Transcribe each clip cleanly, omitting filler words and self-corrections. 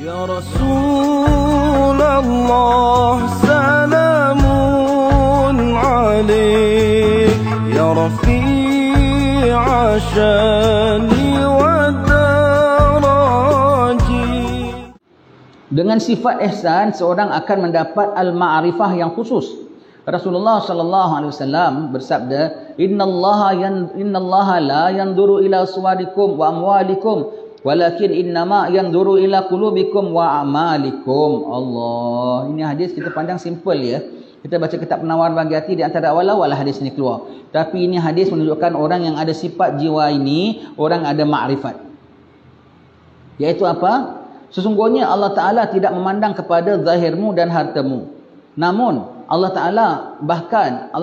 Ya Rasulullah salamun alaik ya Rafi'a syani wa daraji. Dengan sifat ihsan seorang akan mendapat al-ma'rifah yang khusus. Rasulullah sallallahu alaihi wasallam bersabda, innallaha la yanzuru ila suwarikum wa amwalikum walakin innama yanzuru ila qulubikum wa amalikum. Allah. Ini hadis kita pandang simple ya. Kita baca kitab Penawar Bagi Hati, di antara awal-awal hadis ini keluar. Tapi ini hadis menunjukkan orang yang ada sifat jiwa ini, orang ada makrifat. Yaitu apa? Sesungguhnya Allah Ta'ala tidak memandang kepada zahirmu dan hartamu. Namun Allah Ta'ala bahkan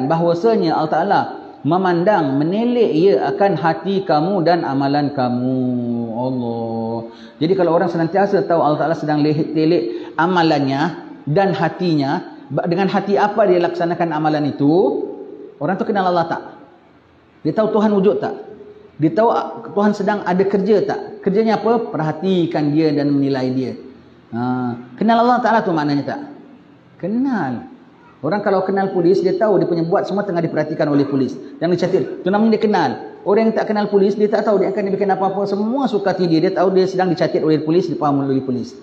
bahwasanya Allah Ta'ala memandang, menilik ia akan hati kamu dan amalan kamu. Allah. Jadi kalau orang senantiasa tahu Allah Ta'ala sedang tilik amalannya dan hatinya, dengan hati apa dia laksanakan amalan itu, orang tu kenal Allah tak? Dia tahu Tuhan wujud tak? Dia tahu Tuhan sedang ada kerja tak? Kerjanya apa? Perhatikan dia dan menilai dia. Kenal Allah Ta'ala tu maknanya tak? Kenal. Orang kalau kenal polis, dia tahu dia punya buat semua tengah diperhatikan oleh polis. Yang dicatat, tu namanya dia kenal. Orang yang tak kenal polis, dia tak tahu dia akan dibikin apa-apa. Semua suka hati dia. Dia tahu dia sedang dicatat oleh polis, dipaham oleh polis.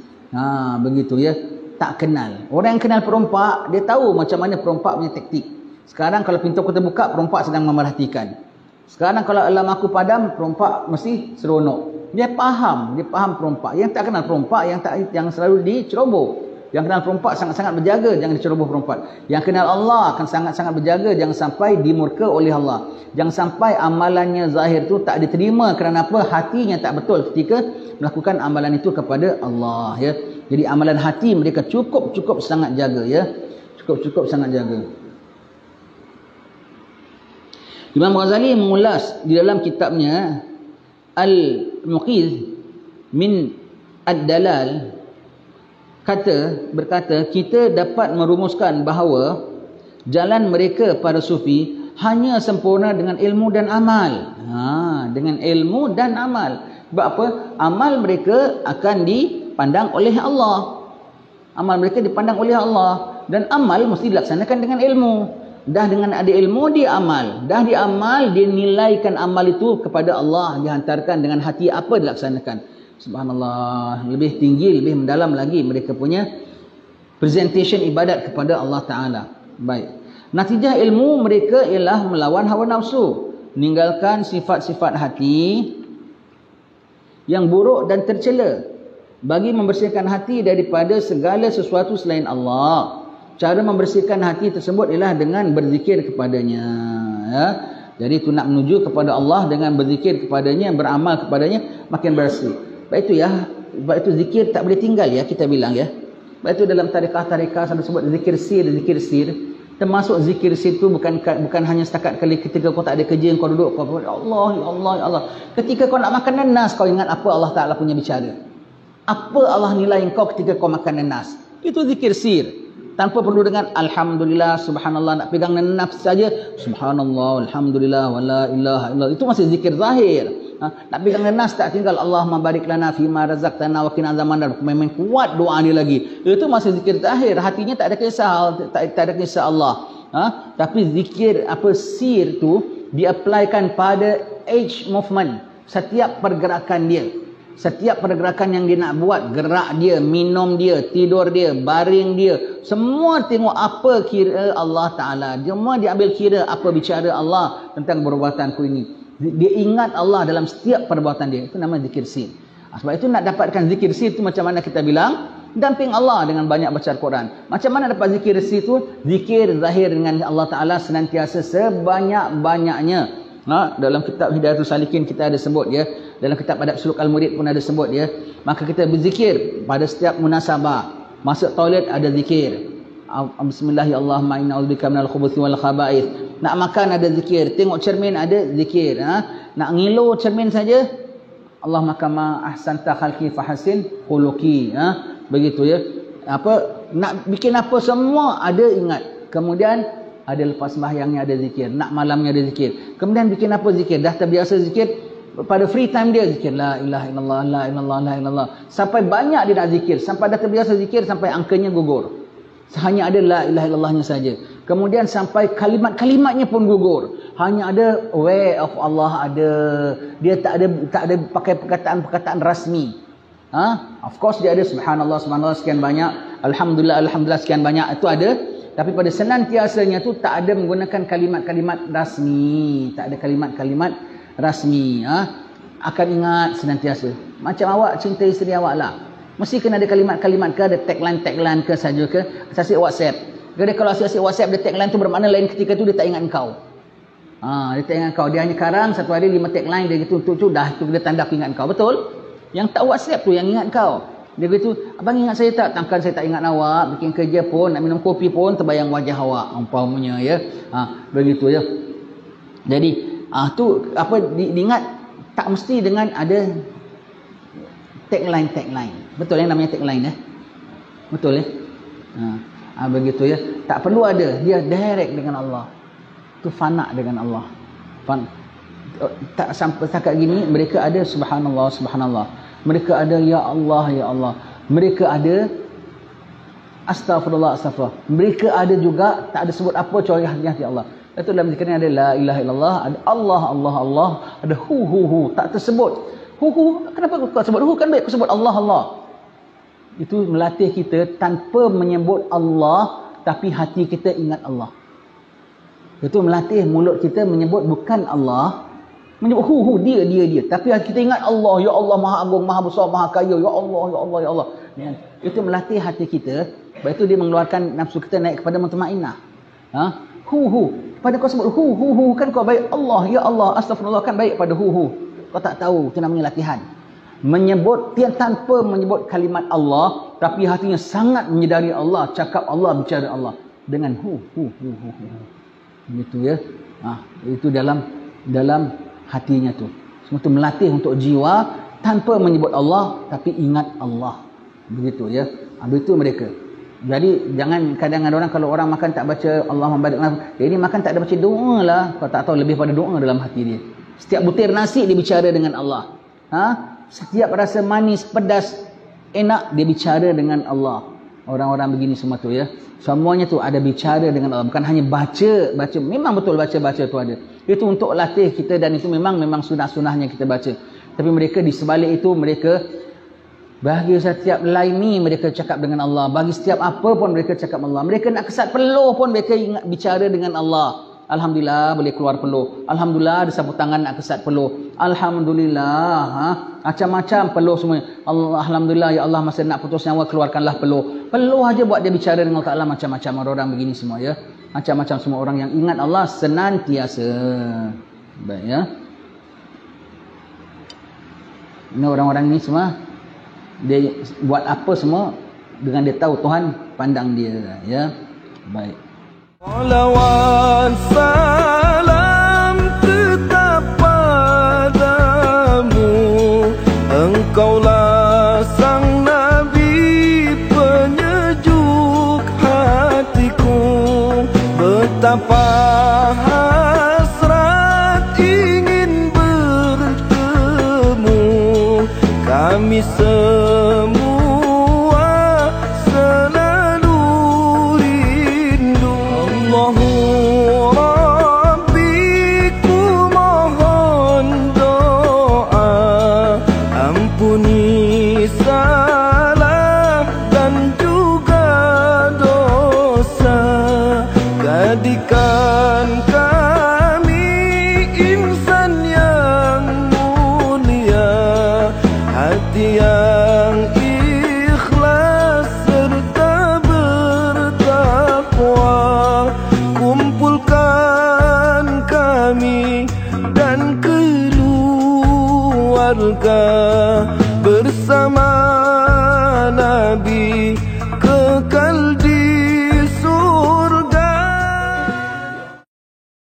Begitu ya. Tak kenal. Orang yang kenal perompak, dia tahu macam mana perompak punya taktik. Sekarang kalau pintu kita buka, perompak sedang memerhatikan. Sekarang kalau alam aku padam, perompak mesti seronok. Dia faham perompak. Yang tak kenal perompak, yang selalu diceroboh. Yang kenal perompak sangat-sangat berjaga jangan diceroboh perompak. Yang kenal Allah akan sangat-sangat berjaga jangan sampai dimurka oleh Allah. Jangan sampai amalannya zahir tu tak diterima kerana apa? Hatinya tak betul ketika melakukan amalan itu kepada Allah ya. Jadi amalan hati mereka cukup sangat jaga ya. Cukup sangat jaga. Imam Ghazali mengulas di dalam kitabnya Al-Muqiz min Ad-Dalal berkata kita dapat merumuskan bahawa jalan mereka para sufi hanya sempurna dengan ilmu dan amal. Dengan ilmu dan amal. Sebab apa? Amal mereka akan dipandang oleh Allah. Amal mereka dipandang oleh Allah dan amal mesti dilaksanakan dengan ilmu. Dah dengan ada ilmu dia amal. Dah dia amal, dia nilaikan amal itu kepada Allah, dihantarkan dengan hati apa dilaksanakan. Subhanallah, lebih tinggi, lebih mendalam lagi mereka punya presentation ibadat kepada Allah Ta'ala. Baik. Natijah ilmu mereka ialah melawan hawa nafsu, meninggalkan sifat-sifat hati yang buruk dan tercela, bagi membersihkan hati daripada segala sesuatu selain Allah. Cara membersihkan hati tersebut ialah dengan berzikir kepadanya ya. Jadi itu nak menuju kepada Allah dengan berzikir kepadanya, beramal kepadanya, makin bersih. Sebab itu zikir tak boleh tinggal ya, kita bilang ya. Sebab itu dalam tarekah sampai sebut zikir sir. Termasuk zikir sir itu bukan hanya setakat kali ketika kau tak ada kerja, kau duduk kau Allah. Ketika kau nak makan nanas, kau ingat apa Allah Ta'ala punya bicara. Apa Allah nilai kau ketika kau makan nanas. Itu zikir sir. Tanpa perlu dengan alhamdulillah, subhanallah, nak pegang nanas saja, subhanallah, alhamdulillah, wala ilaha illallah. Itu masih zikir zahir. Nak pegang nanas tak tinggal Allahumma barik lana fima razaqtana wa qina azabannar. Memang kuat doa dia lagi. Itu masih zikir zahir, hatinya tak ada kisah Allah. Tapi zikir sir tu diaplikan pada each movement, setiap pergerakan dia. Setiap pergerakan yang dia nak buat, gerak dia, minum dia, tidur dia, baring dia, semua tengok apa kira Allah Ta'ala. Semua dia ambil kira apa bicara Allah tentang perbuatanku ini. Dia ingat Allah dalam setiap perbuatan dia. Itu nama zikir sir. Sebab itu nak dapatkan zikir sir itu macam mana kita bilang? Damping Allah dengan banyak baca Al-Quran. Macam mana dapat zikir sir itu? Zikir zahir dengan Allah Ta'ala senantiasa sebanyak-banyaknya. Dalam kitab Hidayatul Salikin kita ada sebut ya. Dalam kitab Adab Suluk Al-Murid pun ada sebut ya. Maka kita berzikir pada setiap munasabah. Masuk toilet ada zikir. Bismillahirrahmanirrahim. Inna'udzubika minal khubuthi wal khaba'ith. Nak makan ada zikir. Tengok cermin ada zikir. Nak ngilu cermin saja. Allahumma kama ahsanta khalqi fahasin khuluqi. Begitu ya. Nak bikin apa semua ada ingat. Kemudian ada lepas sembahyangnya ada zikir. Nak malamnya ada zikir. Kemudian bikin apa zikir. Dah terbiasa zikir. pada free time dia zikir la ilaha illallah, la ilaha illallah, la ilaha illallah. Sampai banyak dia nak zikir, sampai dah terbiasa zikir sampai angkanya gugur. Hanya ada la ilaha illallahnya saja. Kemudian sampai kalimat-kalimatnya pun gugur. Hanya ada aware of Allah ada. Dia tak ada pakai perkataan-perkataan rasmi. Of course dia ada subhanallah, subhanallah sekian banyak, alhamdulillah, alhamdulillah sekian banyak, itu ada. Tapi pada senantiasanya tu tak ada menggunakan kalimat-kalimat rasmi. Tak ada kalimat-kalimat rasmi. Akan ingat senantiasa. Macam awak cinta isteri awak lah. Mesti kena ada kalimat-kalimat ke, ada tagline ke saja ke. Asyik WhatsApp. Jadi kalau asyik WhatsApp, ada tagline tu bermakna lain ketika tu dia tak ingat engkau. Dia tak ingat engkau. Dia hanya karang satu hari 5 tagline dia gitu. Tu dah tu dia tanda aku ingat engkau. Betul? Yang tak WhatsApp tu yang ingat engkau. Dia gitu, abang ingat saya tak? Takkan saya tak ingat awak. Bikin kerja pun, nak minum kopi pun terbayang wajah awak. Umpamanya ya. Begitu ya. Jadi tu apa diingat tak mesti dengan ada tagline. Betul yang namanya tagline Betul begitu ya. Tak perlu ada, dia direct dengan Allah. Tu fana dengan Allah. Tak sampai setakat gini mereka ada subhanallah, subhanallah. Mereka ada ya Allah, ya Allah. Mereka ada astaghfirullah, astaghfirullah. Mereka ada juga tak ada sebut apa kecuali hati Allah. Itu dalam zikir ni ada la ilaha illallah, ada Allah, Allah, Allah, ada hu. Tak tersebut. Hu. Kenapa kau sebut hu? Kan baik kau sebut Allah, Allah. Itu melatih kita tanpa menyebut Allah, tapi hati kita ingat Allah. Itu melatih mulut kita menyebut bukan Allah, menyebut hu, dia. Tapi kita ingat Allah, ya Allah Maha Agung, Maha Besar, Maha Kaya, ya Allah, ya Allah, ya Allah. Itu melatih hati kita. Sebab itu dia mengeluarkan nafsu kita naik kepada mutmainnah. Hu. Pada kau sebut hu kan kau baik Allah, ya Allah, astagfirullah kan baik pada hu. Kau tak tahu, itu namanya latihan. Menyebut tanpa menyebut kalimat Allah, tapi hatinya sangat menyedari Allah, cakap Allah, bicara Allah dengan hu. Gitu ya. Itu dalam hatinya tu. Semua tu melatih untuk jiwa tanpa menyebut Allah tapi ingat Allah. Begitu ya. Begitu mereka. Jadi jangan kadang-kadang orang kalau orang makan tak baca Allah membarik. Dia ni makan tak ada baca doa lah. Kau tak tahu lebih pada doa dalam hati dia. Setiap butir nasi dia bicara dengan Allah. Setiap rasa manis, pedas, enak dia bicara dengan Allah. Orang-orang begini semua tu ya. Semuanya tu ada bicara dengan Allah. Bukan hanya baca. Memang betul baca tu ada. Itu untuk latih kita dan itu memang sunah-sunahnya kita baca. Tapi mereka di sebalik itu mereka bagi setiap line ni mereka cakap dengan Allah. Bagi setiap apa pun mereka cakap Allah. Mereka nak kesat peluh pun mereka ingat bicara dengan Allah. Alhamdulillah boleh keluar peluh. Alhamdulillah ada sapu tangan nak kesat peluh. Alhamdulillah. Macam-macam peluh semua. Alhamdulillah ya Allah masa nak putus nyawa keluarkanlah peluh. Peluh aja buat dia bicara dengan Allah Ta'ala macam-macam orang begini semua ya. Macam-macam semua orang yang ingat Allah senantiasa. Baik ya. Ini orang-orang ni semua dia buat apa semua dengan dia tahu Tuhan pandang dia ya. Baik. Salawat salam tetap padamu, engkaulah sang Nabi penyejuk hatiku. Betapa hasrat ingin bertemu kami semua. Jadikan kami insan yang mulia, hati yang ikhlas serta bertakwa. Kumpulkan kami dan keluarga bersama Nabi